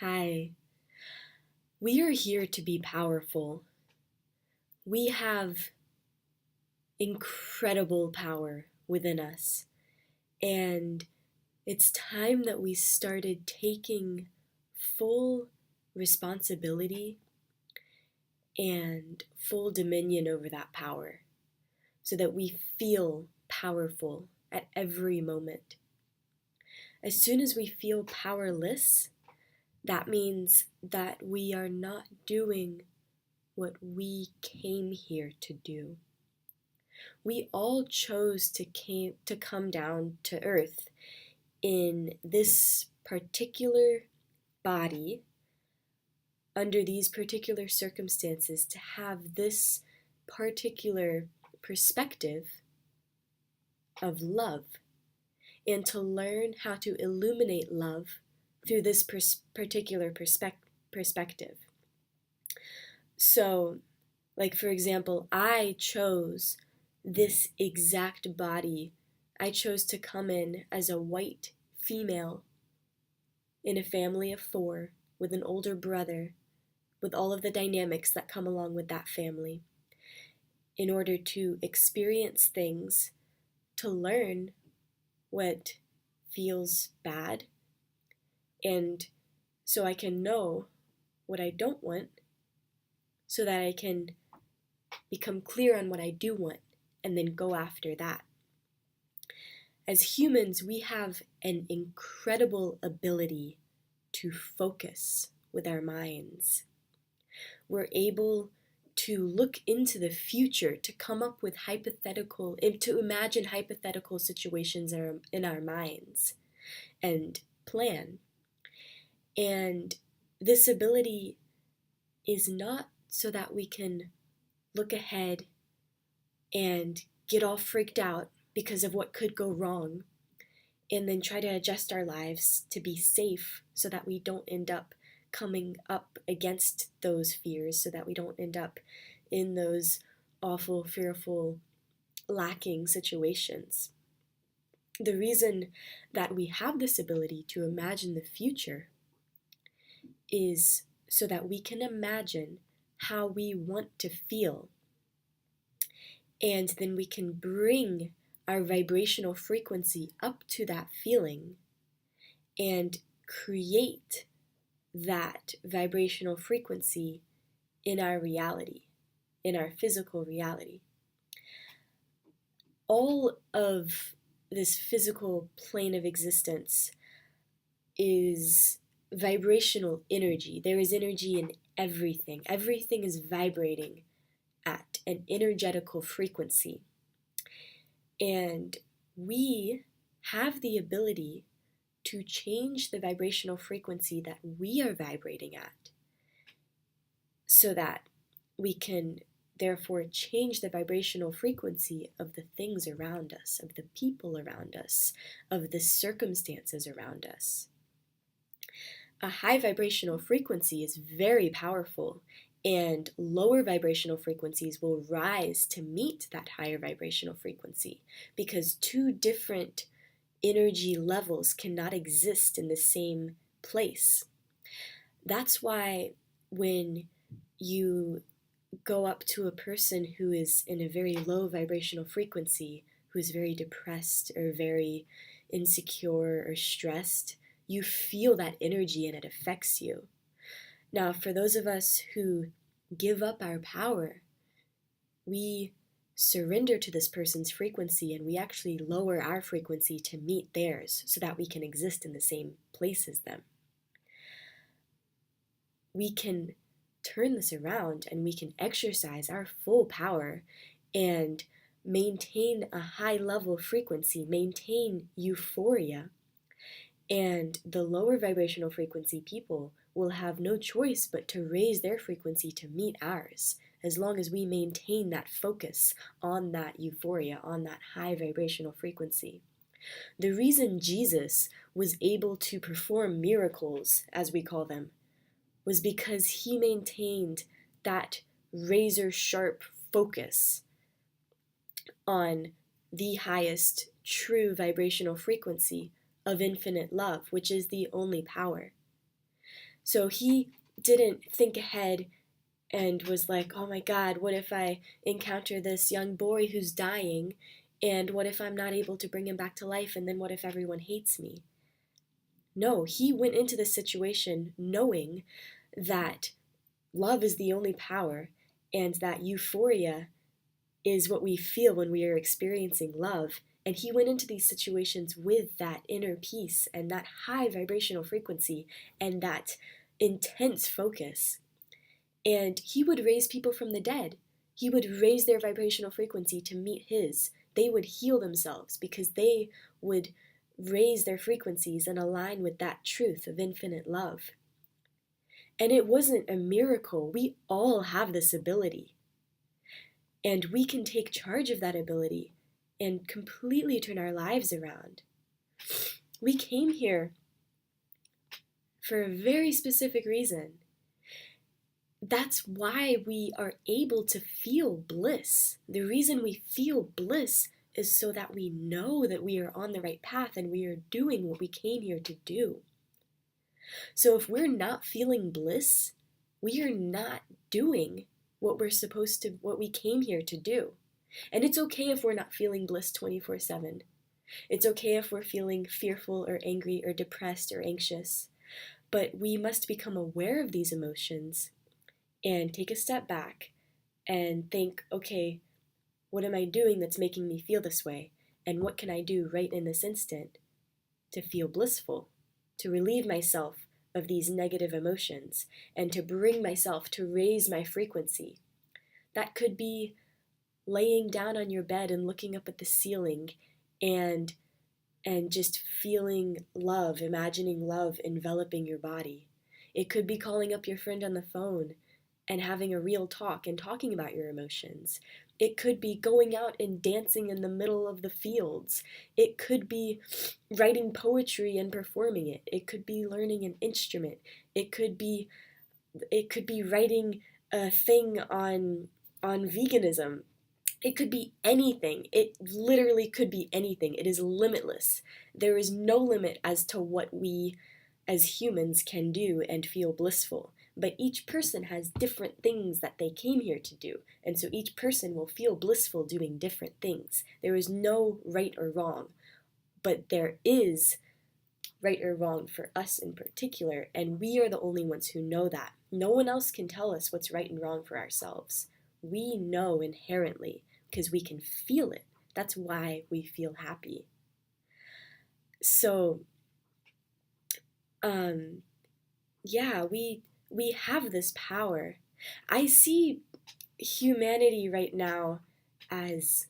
Hi. We are here to be powerful. We have incredible power within us. And it's time that we started taking full responsibility and full dominion over that power so that we feel powerful at every moment. As soon as we feel powerless, that means that we are not doing what we came here to do. We all chose to come down to earth in this particular body, under these particular circumstances, to have this particular perspective of love and to learn how to illuminate love through this particular perspective. So, like for example, I chose this exact body. I chose to come in as a white female in a family of 4 with an older brother, with all of the dynamics that come along with that family, in order to experience things, to learn what feels bad, and so I can know what I don't want, so that I can become clear on what I do want and then go after that. As humans, we have an incredible ability to focus with our minds. We're able to look into the future, to come up with to imagine hypothetical situations in our minds and plan. And this ability is not so that we can look ahead and get all freaked out because of what could go wrong, and then try to adjust our lives to be safe so that we don't end up coming up against those fears, so that we don't end up in those awful, fearful, lacking situations. The reason that we have this ability to imagine the future is so that we can imagine how we want to feel, and then we can bring our vibrational frequency up to that feeling and create that vibrational frequency in our reality, in our physical reality. All of this physical plane of existence is vibrational energy. There is energy in everything. Everything is vibrating at an energetical frequency. And we have the ability to change the vibrational frequency that we are vibrating at, so that we can therefore change the vibrational frequency of the things around us, of the people around us, of the circumstances around us. A high vibrational frequency is very powerful, and lower vibrational frequencies will rise to meet that higher vibrational frequency, because 2 different energy levels cannot exist in the same place. That's why when you go up to a person who is in a very low vibrational frequency, who is very depressed or very insecure or stressed, you feel that energy and it affects you. Now, for those of us who give up our power, we surrender to this person's frequency, and we actually lower our frequency to meet theirs so that we can exist in the same place as them. We can turn this around, and we can exercise our full power and maintain a high level frequency, maintain euphoria, and the lower vibrational frequency people will have no choice but to raise their frequency to meet ours, as long as we maintain that focus on that euphoria, on that high vibrational frequency. The reason Jesus was able to perform miracles, as we call them, was because he maintained that razor sharp focus on the highest true vibrational frequency of infinite love, which is the only power. So he didn't think ahead and was like, oh my God, what if I encounter this young boy who's dying? And what if I'm not able to bring him back to life? And then what if everyone hates me? No, he went into this situation knowing that love is the only power and that euphoria is what we feel when we are experiencing love. And he went into these situations with that inner peace and that high vibrational frequency and that intense focus. And he would raise people from the dead. He would raise their vibrational frequency to meet his. They would heal themselves because they would raise their frequencies and align with that truth of infinite love. And it wasn't a miracle. We all have this ability. And we can take charge of that ability and completely turn our lives around. We came here for a very specific reason. That's why we are able to feel bliss. The reason we feel bliss is so that we know that we are on the right path and we are doing what we came here to do. So if we're not feeling bliss, we are not doing what we came here to do. And it's okay if we're not feeling bliss 24/7. It's okay if we're feeling fearful or angry or depressed or anxious. But we must become aware of these emotions and take a step back and think, okay, what am I doing that's making me feel this way? And what can I do right in this instant to feel blissful, to relieve myself of these negative emotions, and to bring myself to raise my frequency? That could be laying down on your bed and looking up at the ceiling and just feeling love, imagining love enveloping your body. It could be calling up your friend on the phone and having a real talk and talking about your emotions. It could be going out and dancing in the middle of the fields. It could be writing poetry and performing it. It could be learning an instrument. It could be writing a thing on veganism. It could be anything. It literally could be anything. It is limitless. There is no limit as to what we as humans can do and feel blissful. But each person has different things that they came here to do. And so each person will feel blissful doing different things. There is no right or wrong. But there is right or wrong for us in particular. And we are the only ones who know that. No one else can tell us what's right and wrong for ourselves. We know inherently because we can feel it. That's why we feel happy. So, yeah, we have this power. I see humanity right now as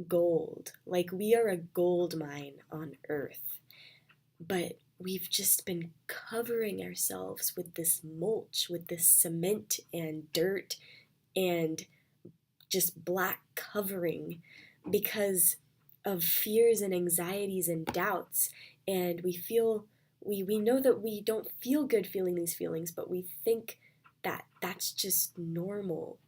gold. Like we are a gold mine on Earth. But we've just been covering ourselves with this mulch, with this cement and dirt and just black covering because of fears and anxieties and doubts. And we know that we don't feel good feeling these feelings, but we think that that's just normal.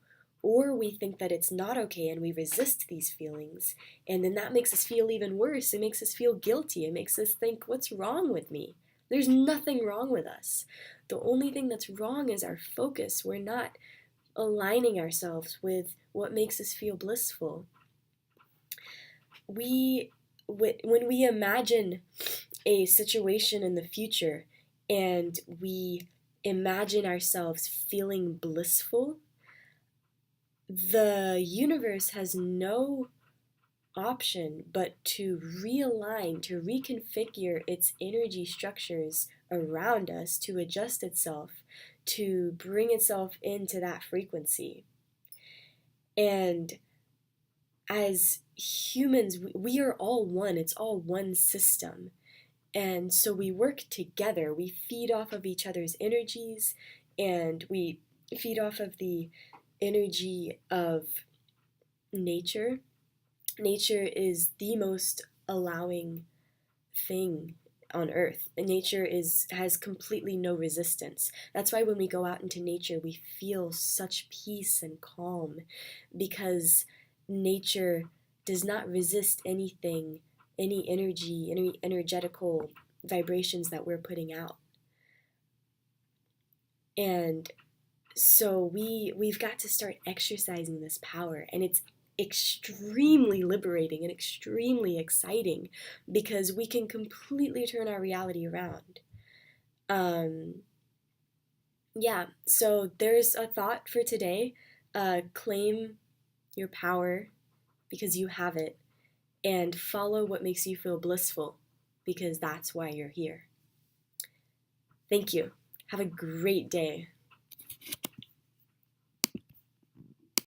Or we think that it's not okay and we resist these feelings. And then that makes us feel even worse. It makes us feel guilty. It makes us think, what's wrong with me? There's nothing wrong with us. The only thing that's wrong is our focus. We're not aligning ourselves with what makes us feel blissful. When we imagine a situation in the future and we imagine ourselves feeling blissful, the universe has no option but to realign, to reconfigure its energy structures around us to adjust itself, to bring itself into that frequency. And as humans, we are all one. It's all one system. And so we work together. We feed off of each other's energies, and we feed off of the energy of nature. Nature is the most allowing thing on earth. And nature has completely no resistance. That's why when we go out into nature, we feel such peace and calm, because nature does not resist anything, any energy, any energetical vibrations that we're putting out. And so we've got to start exercising this power, and it's extremely liberating and extremely exciting because we can completely turn our reality around. Yeah, so there's a thought for today. Claim your power because you have it, and follow what makes you feel blissful because that's why you're here. Thank you. Have a great day.